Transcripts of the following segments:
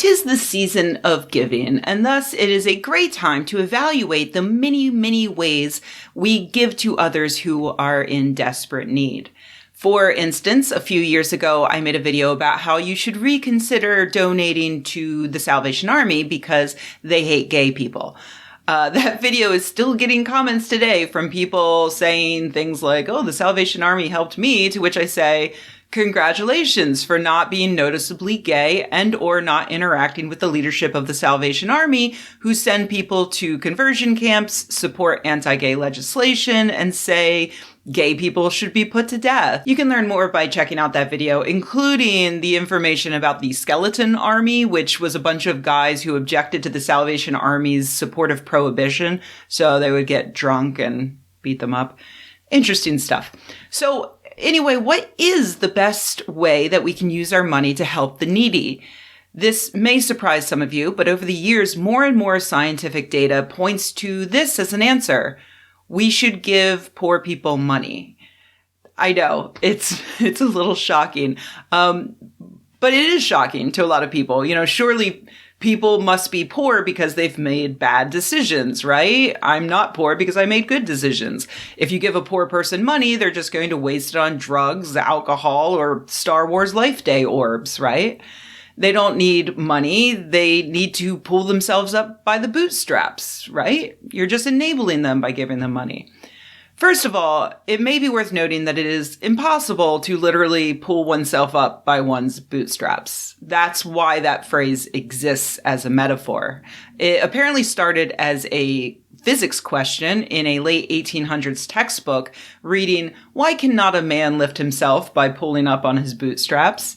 'Tis the season of giving, and thus it is a great time to evaluate the many, many ways we give to others who are in desperate need. For instance, a few years ago, I made a video about how you should reconsider donating to the Salvation Army because they hate gay people. That video is still getting comments today from people saying things like, oh, the Salvation Army helped me, to which I say, congratulations for not being noticeably gay and or not interacting with the leadership of the Salvation Army, who send people to conversion camps, support anti-gay legislation, and say gay people should be put to death. You can learn more by checking out that video, including the information about the Skeleton Army, which was a bunch of guys who objected to the Salvation Army's support of prohibition, so they would get drunk and beat them up. Interesting stuff. So anyway, what is the best way that we can use our money to help the needy? This may surprise some of you, but over the years, more and more scientific data points to this as an answer. We should give poor people money. I know, it's a little shocking, but it is shocking to a lot of people. You know, surely people must be poor because they've made bad decisions, right? I'm not poor because I made good decisions. If you give a poor person money, they're just going to waste it on drugs, alcohol, or Star Wars Life Day orbs, right? They don't need money. They need to pull themselves up by the bootstraps, right? You're just enabling them by giving them money. First of all, it may be worth noting that it is impossible to literally pull oneself up by one's bootstraps. That's why that phrase exists as a metaphor. It apparently started as a physics question in a late 1800s textbook reading, "Why cannot a man lift himself by pulling up on his bootstraps?"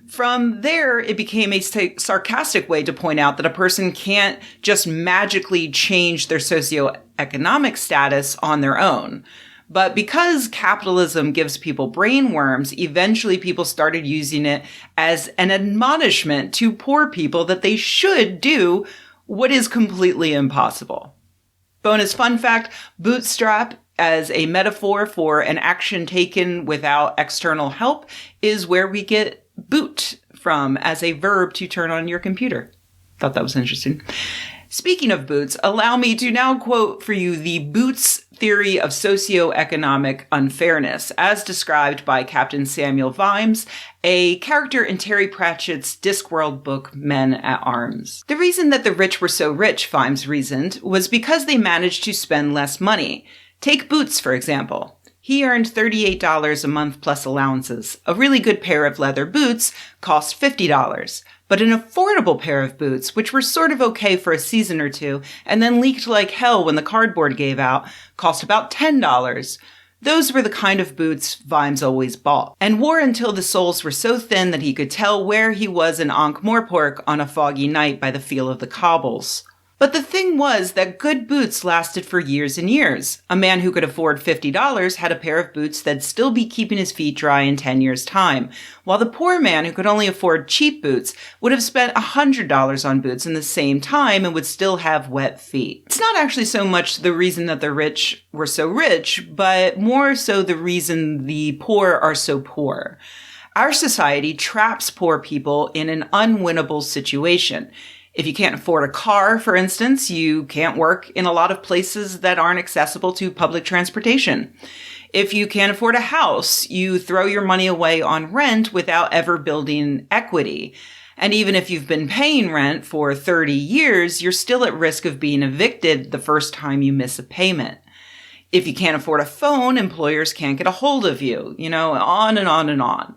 From there, it became a sarcastic way to point out that a person can't just magically change their socioeconomic status on their own. But because capitalism gives people brain worms, eventually people started using it as an admonishment to poor people that they should do what is completely impossible. Bonus fun fact, bootstrap as a metaphor for an action taken without external help is where we get boot from as a verb to turn on your computer. Thought that was interesting. Speaking of boots, allow me to now quote for you the Boots theory of socioeconomic unfairness, as described by Captain Samuel Vimes, a character in Terry Pratchett's Discworld book, Men at Arms. The reason that the rich were so rich, Vimes reasoned, was because they managed to spend less money. Take Boots, for example. He earned $38 a month plus allowances. A really good pair of leather boots cost $50. But an affordable pair of boots, which were sort of okay for a season or two, and then leaked like hell when the cardboard gave out, cost about $10. Those were the kind of boots Vimes always bought, and wore until the soles were so thin that he could tell where he was in Ankh-Morpork on a foggy night by the feel of the cobbles. But the thing was that good boots lasted for years and years. A man who could afford $50 had a pair of boots that'd still be keeping his feet dry in 10 years' time, while the poor man who could only afford cheap boots would have spent $100 on boots in the same time and would still have wet feet. It's not actually so much the reason that the rich were so rich, but more so the reason the poor are so poor. Our society traps poor people in an unwinnable situation. If you can't afford a car, for instance, you can't work in a lot of places that aren't accessible to public transportation. If you can't afford a house, you throw your money away on rent without ever building equity. And even if you've been paying rent for 30 years, you're still at risk of being evicted the first time you miss a payment. If you can't afford a phone, employers can't get a hold of you, on and on and on.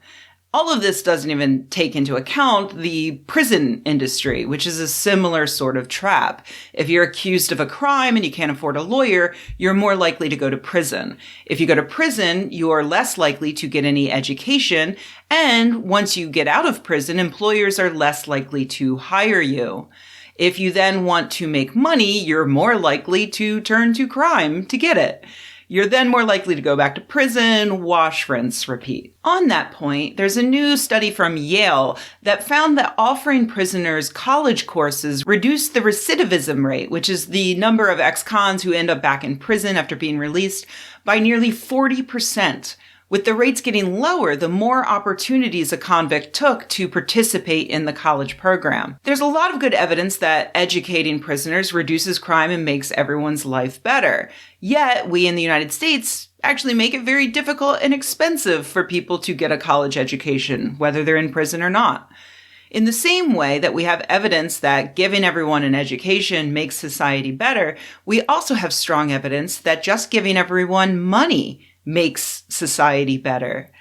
All of this doesn't even take into account the prison industry, which is a similar sort of trap. If you're accused of a crime and you can't afford a lawyer, you're more likely to go to prison. If you go to prison, you're less likely to get any education. And once you get out of prison, employers are less likely to hire you. If you then want to make money, you're more likely to turn to crime to get it. You're then more likely to go back to prison, wash, rinse, repeat. On that point, there's a new study from Yale that found that offering prisoners college courses reduced the recidivism rate, which is the number of ex-cons who end up back in prison after being released, by nearly 40%. With the rates getting lower, the more opportunities a convict took to participate in the college program. There's a lot of good evidence that educating prisoners reduces crime and makes everyone's life better. Yet, we in the United States actually make it very difficult and expensive for people to get a college education, whether they're in prison or not. In the same way that we have evidence that giving everyone an education makes society better, we also have strong evidence that just giving everyone money makes society better.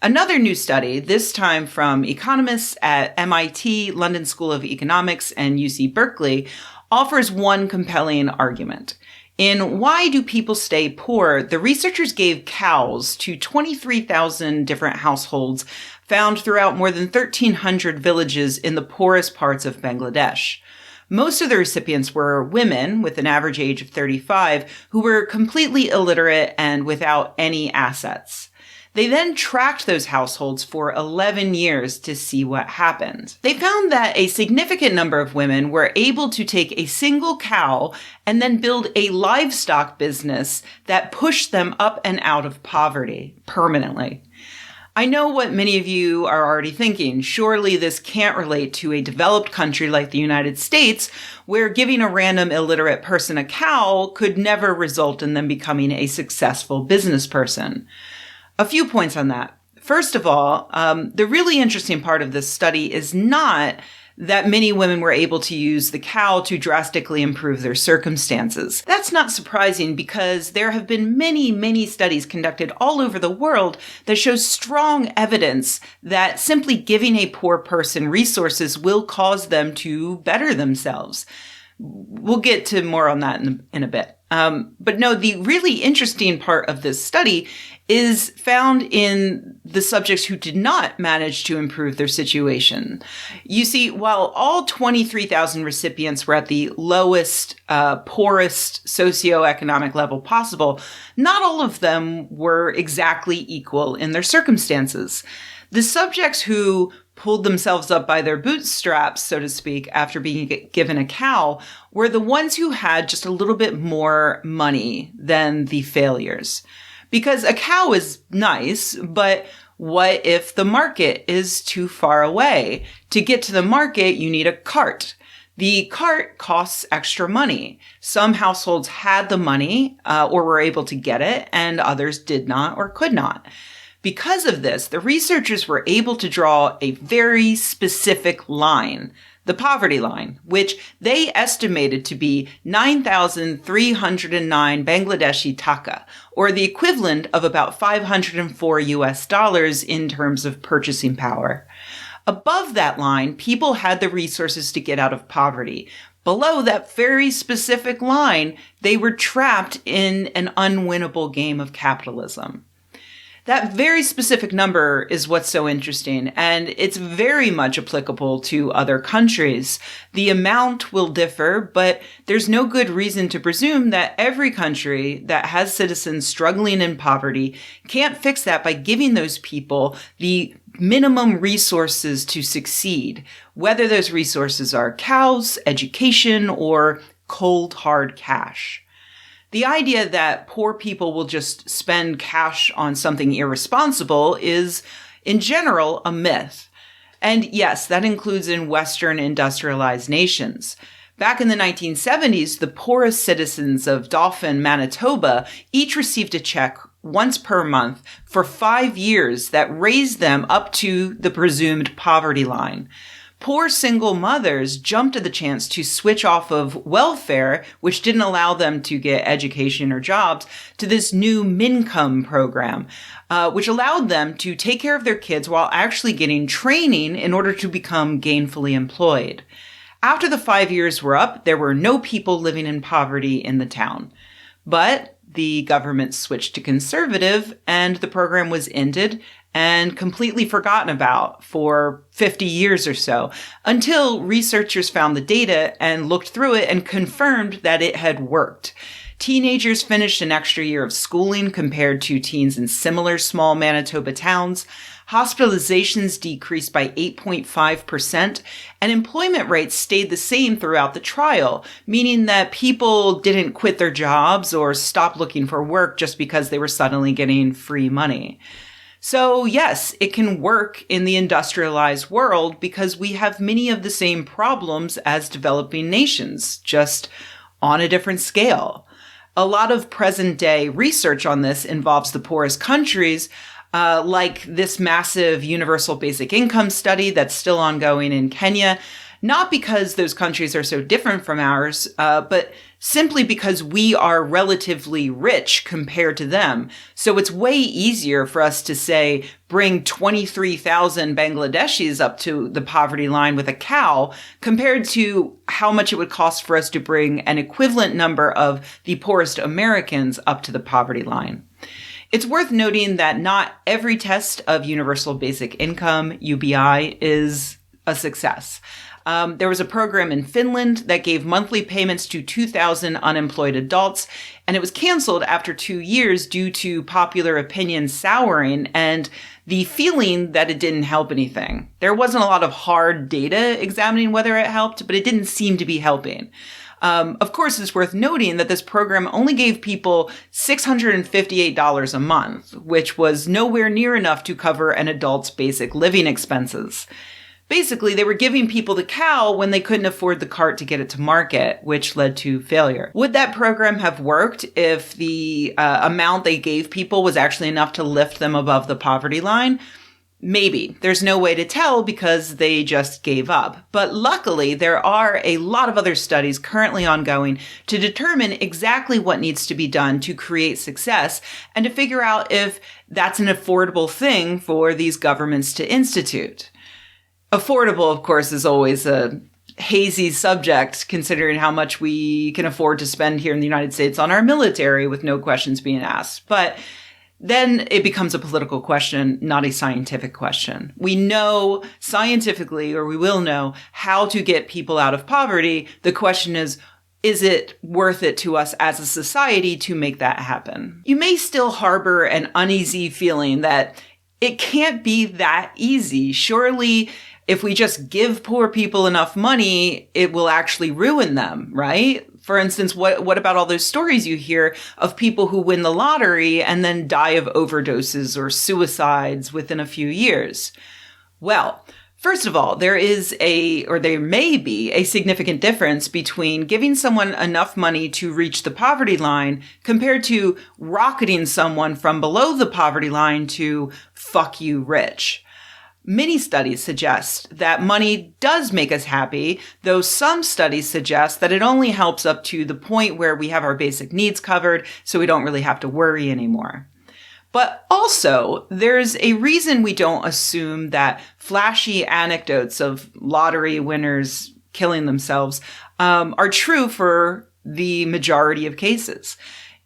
Another new study, this time from economists at MIT, London School of Economics, and UC Berkeley, offers one compelling argument. In Why Do People Stay Poor?, the researchers gave cows to 23,000 different households found throughout more than 1,300 villages in the poorest parts of Bangladesh. Most of the recipients were women with an average age of 35 who were completely illiterate and without any assets. They then tracked those households for 11 years to see what happened. They found that a significant number of women were able to take a single cow and then build a livestock business that pushed them up and out of poverty permanently. I know what many of you are already thinking. Surely this can't relate to a developed country like the United States, where giving a random illiterate person a cow could never result in them becoming a successful business person. A few points on that. First of all, the really interesting part of this study is not that many women were able to use the cow to drastically improve their circumstances. That's not surprising because there have been many, many studies conducted all over the world that show strong evidence that simply giving a poor person resources will cause them to better themselves. We'll get to more on that in a bit. But no, the really interesting part of this study is found in the subjects who did not manage to improve their situation. You see, while all 23,000 recipients were at the lowest, poorest socioeconomic level possible, not all of them were exactly equal in their circumstances. The subjects who pulled themselves up by their bootstraps, so to speak, after being given a cow, were the ones who had just a little bit more money than the failures. Because a cow is nice, but what if the market is too far away? To get to the market, you need a cart. The cart costs extra money. Some households had the money or were able to get it, and others did not or could not. Because of this, the researchers were able to draw a very specific line, the poverty line, which they estimated to be 9,309 Bangladeshi taka, or the equivalent of about $504 in terms of purchasing power. Above that line, people had the resources to get out of poverty. Below that very specific line, they were trapped in an unwinnable game of capitalism. That very specific number is what's so interesting, and it's very much applicable to other countries. The amount will differ, but there's no good reason to presume that every country that has citizens struggling in poverty can't fix that by giving those people the minimum resources to succeed, whether those resources are cows, education, or cold, hard cash. The idea that poor people will just spend cash on something irresponsible is, in general, a myth. And yes, that includes in Western industrialized nations. Back in the 1970s, the poorest citizens of Dauphin, Manitoba, each received a check once per month for 5 years that raised them up to the presumed poverty line. Poor single mothers jumped at the chance to switch off of welfare, which didn't allow them to get education or jobs, to this new Mincome program, which allowed them to take care of their kids while actually getting training in order to become gainfully employed. After the 5 years were up, there were no people living in poverty in the town. But the government switched to conservative, and the program was ended and completely forgotten about for 50 years or so, until researchers found the data and looked through it and confirmed that it had worked. Teenagers finished an extra year of schooling compared to teens in similar small Manitoba towns. Hospitalizations decreased by 8.5%, and employment rates stayed the same throughout the trial, meaning that people didn't quit their jobs or stop looking for work just because they were suddenly getting free money. So yes, it can work in the industrialized world because we have many of the same problems as developing nations, just on a different scale. A lot of present day research on this involves the poorest countries, like this massive universal basic income study that's still ongoing in Kenya, not because those countries are so different from ours, but simply because we are relatively rich compared to them. So it's way easier for us to say, bring 23,000 Bangladeshis up to the poverty line with a cow compared to how much it would cost for us to bring an equivalent number of the poorest Americans up to the poverty line. It's worth noting that not every test of universal basic income, UBI, is a success. There was a program in Finland that gave monthly payments to 2,000 unemployed adults, and it was canceled after 2 years due to popular opinion souring and the feeling that it didn't help anything. There wasn't a lot of hard data examining whether it helped, but it didn't seem to be helping. Of course, it's worth noting that this program only gave people $658 a month, which was nowhere near enough to cover an adult's basic living expenses. Basically, they were giving people the cow when they couldn't afford the cart to get it to market, which led to failure. Would that program have worked if the amount they gave people was actually enough to lift them above the poverty line? Maybe. There's no way to tell because they just gave up. But luckily, there are a lot of other studies currently ongoing to determine exactly what needs to be done to create success and to figure out if that's an affordable thing for these governments to institute. Affordable, of course, is always a hazy subject considering how much we can afford to spend here in the United States on our military with no questions being asked. But then it becomes a political question, not a scientific question. We know scientifically, or we will know, how to get people out of poverty. The question is it worth it to us as a society to make that happen? You may still harbor an uneasy feeling that it can't be that easy. Surely, if we just give poor people enough money, it will actually ruin them, right? For instance, what about all those stories you hear of people who win the lottery and then die of overdoses or suicides within a few years? Well, first of all, there may be a significant difference between giving someone enough money to reach the poverty line compared to rocketing someone from below the poverty line to fuck you rich. Many studies suggest that money does make us happy, though some studies suggest that it only helps up to the point where we have our basic needs covered, so we don't really have to worry anymore. But also, there's a reason we don't assume that flashy anecdotes of lottery winners killing themselves are true for the majority of cases.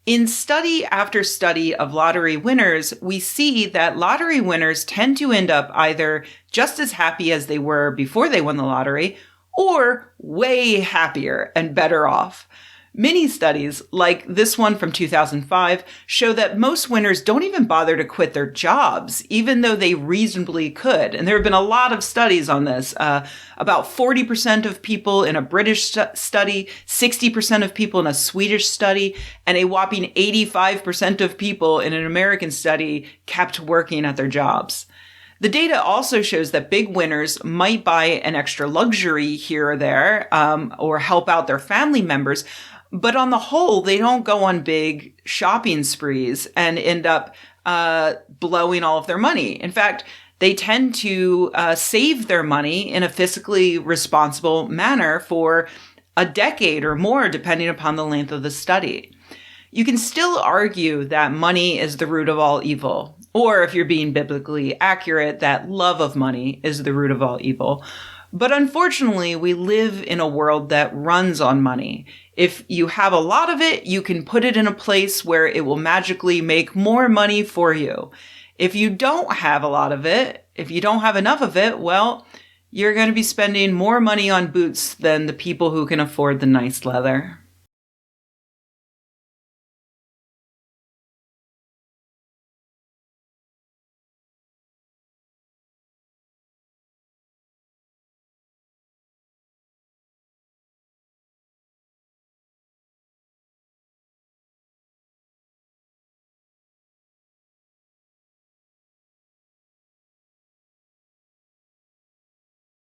In study after study of lottery winners, we see that lottery winners tend to end up either just as happy as they were before they won the lottery, or way happier and better off. Many studies, like this one from 2005, show that most winners don't even bother to quit their jobs, even though they reasonably could. And there have been a lot of studies on this. About 40% of people in a British study, 60% of people in a Swedish study, and a whopping 85% of people in an American study kept working at their jobs. The data also shows that big winners might buy an extra luxury here or there, or help out their family members. But on the whole, they don't go on big shopping sprees and end up blowing all of their money. In fact, they tend to save their money in a fiscally responsible manner for a decade or more, depending upon the length of the study. You can still argue that money is the root of all evil, or if you're being biblically accurate, that love of money is the root of all evil. But unfortunately, we live in a world that runs on money. If you have a lot of it, you can put it in a place where it will magically make more money for you. If you don't have a lot of it, if you don't have enough of it, well, you're going to be spending more money on boots than the people who can afford the nice leather.